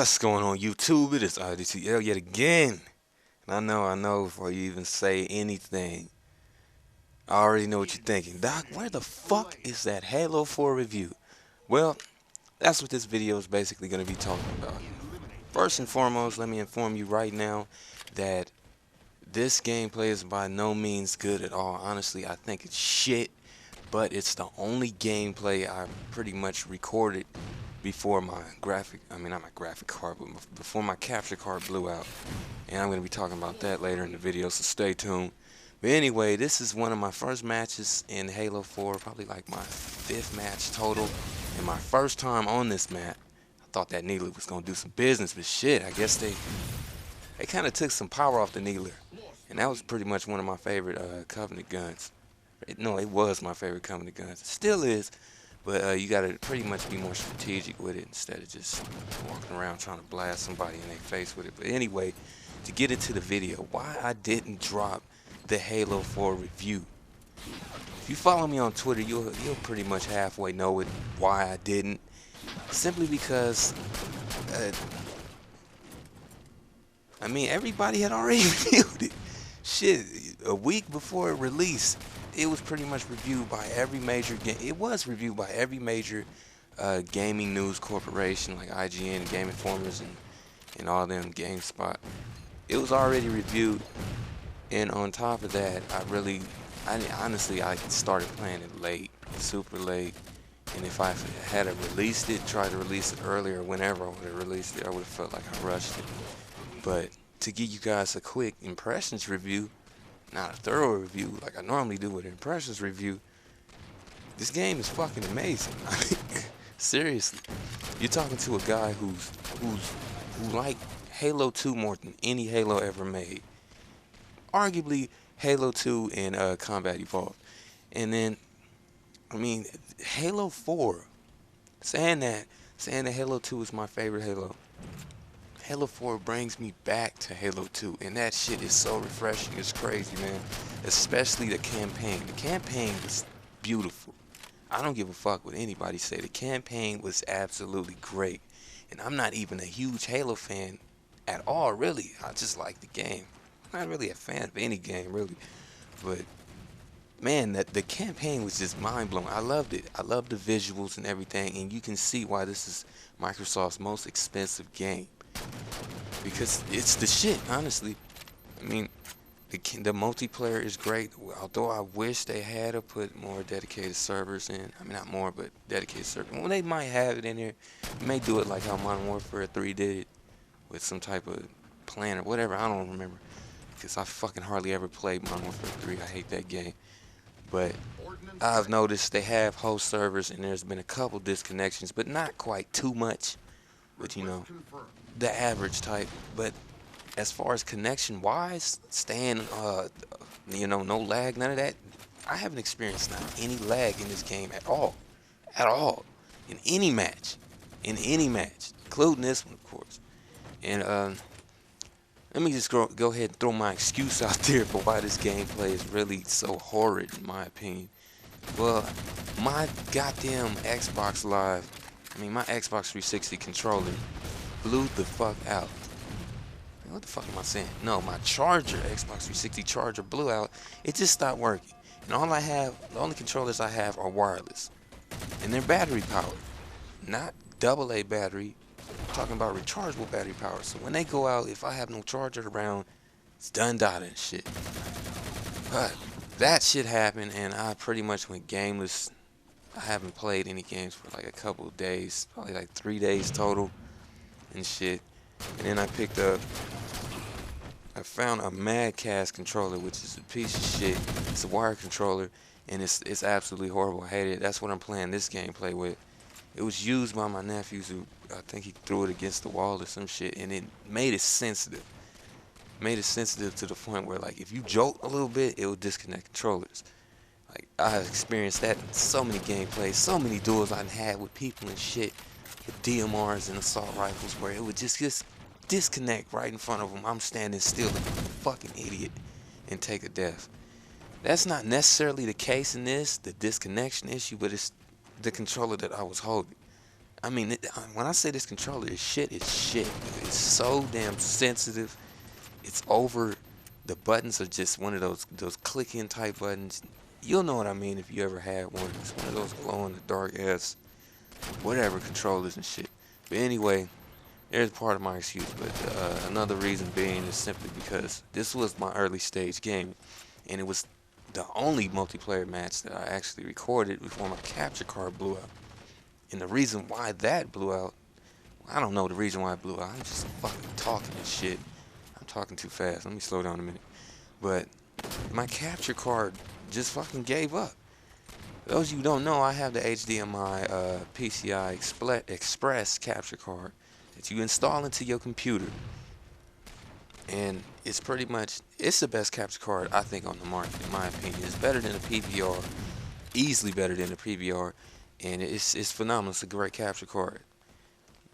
What's going on YouTube? It is IDTL yet again. And I know before you even say anything, I already know what you're thinking. Doc, where the fuck is that Halo 4 review? Well, that's what this video is basically going to be talking about. First and foremost, let me inform you right now that this gameplay is by no means good at all. Honestly, I think it's shit, but it's the only gameplay I pretty much recorded before my not my graphic card, but before my capture card blew out. And I'm going to be talking about that later in the video, so stay tuned. But anyway, this is one of my first matches in Halo 4, probably like my 5th match total. And my first time on this map. I thought that needler was going to do some business, but shit, I guess they kind of took some power off the needler. And that was pretty much one of my favorite Covenant guns. No, it was my favorite Covenant guns. It still is. But you gotta pretty much be more strategic with it instead of just walking around trying to blast somebody in their face with it. But anyway, to get into the video, why I didn't drop the Halo 4 review. If you follow me on Twitter, you'll pretty much halfway know it. Why I didn't. Simply because, everybody had already reviewed it. Shit, a week before it released. It was pretty much reviewed by every major game. It was reviewed by every major gaming news corporation like IGN, Game Informers, and all them, GameSpot. It was already reviewed, and on top of that, honestly, I started playing it late, super late. And if I had released it, tried to release it earlier, whenever I would have released it, I would have felt like I rushed it. But to give you guys a quick impressions review, not a thorough review like I normally do with an impressions review, this game is fucking amazing. Seriously, you're talking to a guy who liked Halo 2 more than any Halo ever made. Arguably Halo 2 and Combat Evolved. And then, Halo 4, saying that Halo 2 is my favorite Halo. Halo 4 brings me back to Halo 2, and that shit is so refreshing. It's crazy, man. Especially the campaign. The campaign was beautiful. I don't give a fuck what anybody say. The campaign was absolutely great. And I'm not even a huge Halo fan at all, really. I just like the game. I'm not really a fan of any game, really. But man, the campaign was just mind-blowing. I loved it. I loved the visuals and everything, and you can see why this is Microsoft's most expensive game. Because it's the shit, honestly. The multiplayer is great, although I wish they had to put more dedicated servers in. Not more, but dedicated servers. Well, they might have it in there. They may do it like how Modern Warfare 3 did it, with some type of plan or whatever. I don't remember, because I fucking hardly ever played Modern Warfare 3. I hate that game. But I've noticed they have host servers, and there's been a couple disconnections, but not quite too much. But you know, the average type. But as far as connection wise, staying no lag, none of that, I haven't experienced not any lag in this game at all in any match, including this one, of course. And let me just go ahead and throw my excuse out there for why this gameplay is really so horrid, in my opinion. Well, my goddamn Xbox Live, my Xbox 360 controller blew the fuck out. What the fuck am I saying? No, my charger, Xbox 360 charger, blew out. It just stopped working. And the only controllers I have are wireless. And they're battery powered. Not AA battery. I'm talking about rechargeable battery power. So when they go out, if I have no charger around, it's done data and shit. But that shit happened, and I pretty much went gameless. I haven't played any games for like a couple of days, probably like 3 days total and shit. And then I found a Madcast controller, which is a piece of shit. It's a wire controller, and it's absolutely horrible. I hate it. That's what I'm playing this gameplay with. It was used by my nephews, who I think he threw it against the wall or some shit, and it made it sensitive. Made it sensitive to the point where, like, if you jolt a little bit, it will disconnect controllers. Like, I experienced that in so many gameplays, so many duels I've had with people and shit, with DMRs and assault rifles, where it would just disconnect right in front of them. I'm standing still like a fucking idiot and take a death. That's not necessarily the case in this, the disconnection issue, but it's the controller that I was holding. I mean, when I say this controller is shit, it's shit. It's so damn sensitive. It's over. The buttons are just one of those click-in type buttons. You'll know what I mean if you ever had one. It's one of those glow-in-the-dark ass whatever controllers and shit. But anyway, there's part of my excuse. But another reason being is simply because this was my early stage game, and it was the only multiplayer match that I actually recorded before my capture card blew out. And the reason why that blew out, I don't know the reason why it blew out. I'm just fucking talking and shit. I'm talking too fast. Let me slow down a minute. But my capture card just fucking gave up. Those of you who don't know, I have the HDMI PCI Express capture card that you install into your computer. And it's pretty much, it's the best capture card I think on the market, in my opinion. It's better than a PVR, easily better than a PVR, and it's phenomenal. It's a great capture card.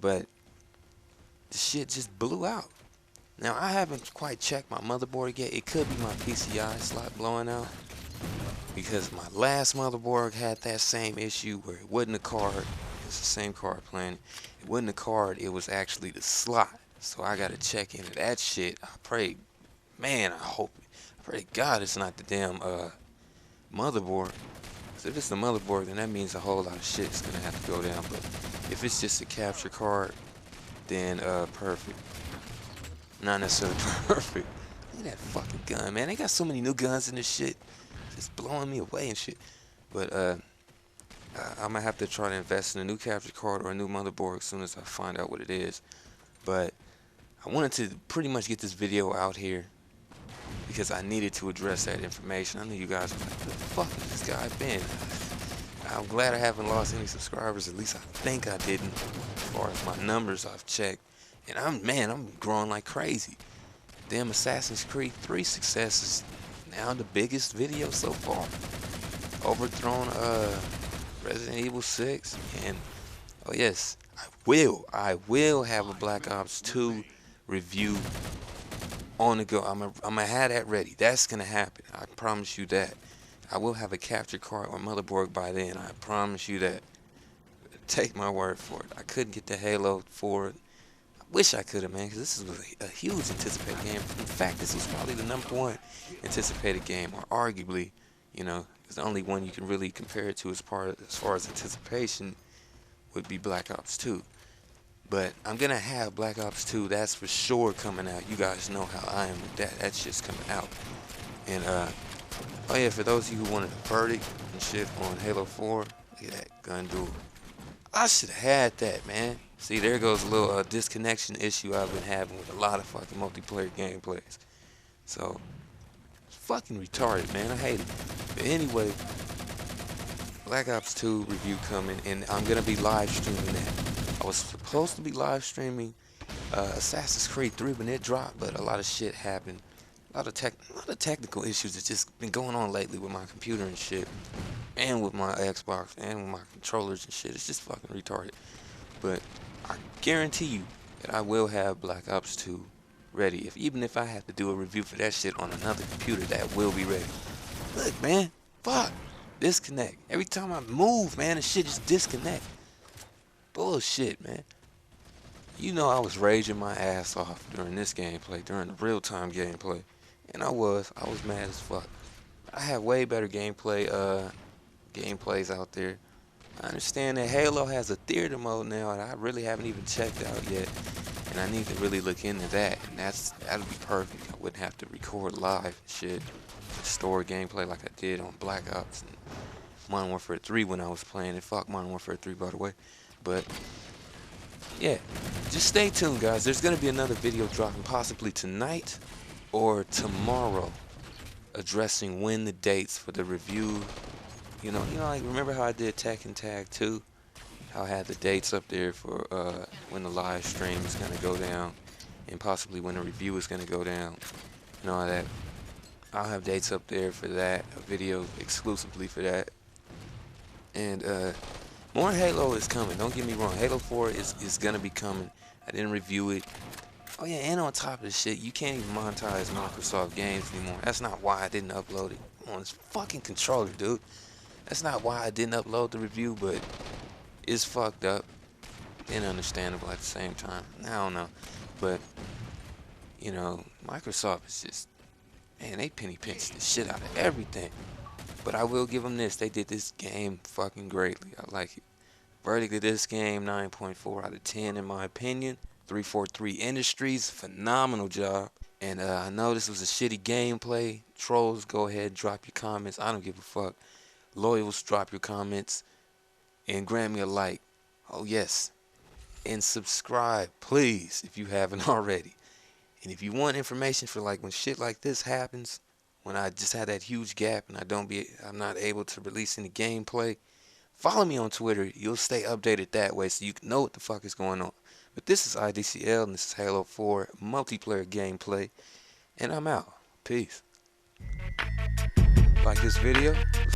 But the shit just blew out. Now, I haven't quite checked my motherboard yet. It could be my PCI slot blowing out, because my last motherboard had that same issue where it wasn't a card. It's the same card playing. It wasn't a card, it was actually the slot. So I gotta check into that shit. I pray, man, I pray to God it's not the damn motherboard. Cause if it's the motherboard, then that means a whole lot of shit's gonna have to go down. But if it's just a capture card, then perfect. Not necessarily perfect. Look at that fucking gun, man. They got so many new guns in this shit. It's blowing me away and shit. But I'm gonna have to try to invest in a new capture card or a new motherboard as soon as I find out what it is. But I wanted to pretty much get this video out here because I needed to address that information. I know you guys were like, where the fuck has this guy been? I'm glad I haven't lost any subscribers. At least I think I didn't. As far as my numbers I've checked. And I'm growing like crazy. Damn, Assassin's Creed 3 success is now the biggest video so far. Overthrown Resident Evil 6. And oh yes, I will have a Black Ops 2 review on the go. I'm gonna have that ready. That's gonna happen. I promise you that. I will have a capture card or motherboard by then. I promise you that. Take my word for it. I couldn't get the Halo 4. I wish I could have, man, because this was a huge anticipated game. In fact, this was probably the #1 anticipated game, or arguably, you know, it's the only one you can really compare it to as far as anticipation would be Black Ops 2. But I'm gonna have Black Ops 2, that's for sure, coming out. You guys know how I am with that. That shit's coming out. And oh yeah, for those of you who wanted a verdict and shit on Halo 4, look at that gun duel. I should have had that, man. See, there goes a little disconnection issue I've been having with a lot of fucking multiplayer gameplays. So, it's fucking retarded, man. I hate it. But anyway, Black Ops 2 review coming, and I'm gonna be live streaming that. I was supposed to be live streaming Assassin's Creed 3 when it dropped, but a lot of shit happened. A lot of technical issues that's just been going on lately with my computer and shit, and with my Xbox, and with my controllers and shit. It's just fucking retarded. But I guarantee you that I will have Black Ops 2 ready. Even if I have to do a review for that shit on another computer, that will be ready. Look, man, fuck, disconnect. Every time I move, man, the shit just disconnect. Bullshit, man. You know I was raging my ass off during this gameplay, during the real-time gameplay. And I was mad as fuck. I have way better gameplays out there. I understand that Halo has a theater mode now, and I really haven't even checked out yet. And I need to really look into that, and that'll be perfect. I wouldn't have to record live and shit. Just store gameplay like I did on Black Ops and Modern Warfare 3 when I was playing it. Fuck Modern Warfare 3, by the way. But yeah, just stay tuned, guys. There's gonna be another video dropping possibly tonight or tomorrow, addressing when the dates for the review. You know, like, remember how I did Tekken Tag 2? How I had the dates up there for when the live stream is gonna go down, and possibly when the review is gonna go down, and all that. I'll have dates up there for that, a video exclusively for that. And more Halo is coming, don't get me wrong. Halo 4 is gonna be coming. I didn't review it. Oh yeah, and on top of this shit, you can't even monetize Microsoft games anymore. That's not why I didn't upload it. Come on, it's fucking controller, dude. That's not why I didn't upload the review, but it's fucked up. and understandable at the same time. I don't know, but you know, Microsoft is just, man, they penny pinched the shit out of everything. But I will give them this: they did this game fucking greatly. I like it. Verdict of this game, 9.4 out of 10 in my opinion. 343 Industries, phenomenal job. And I know this was a shitty gameplay. Trolls, go ahead, drop your comments. I don't give a fuck. Loyals, drop your comments and grant me a like. Oh yes, and subscribe, please, if you haven't already. And if you want information for like when shit like this happens, when I just had that huge gap and I'm not able to release any gameplay, follow me on Twitter. You'll stay updated that way so you can know what the fuck is going on. But this is IDCL and this is Halo 4 multiplayer gameplay, and I'm out. Peace. Like this video?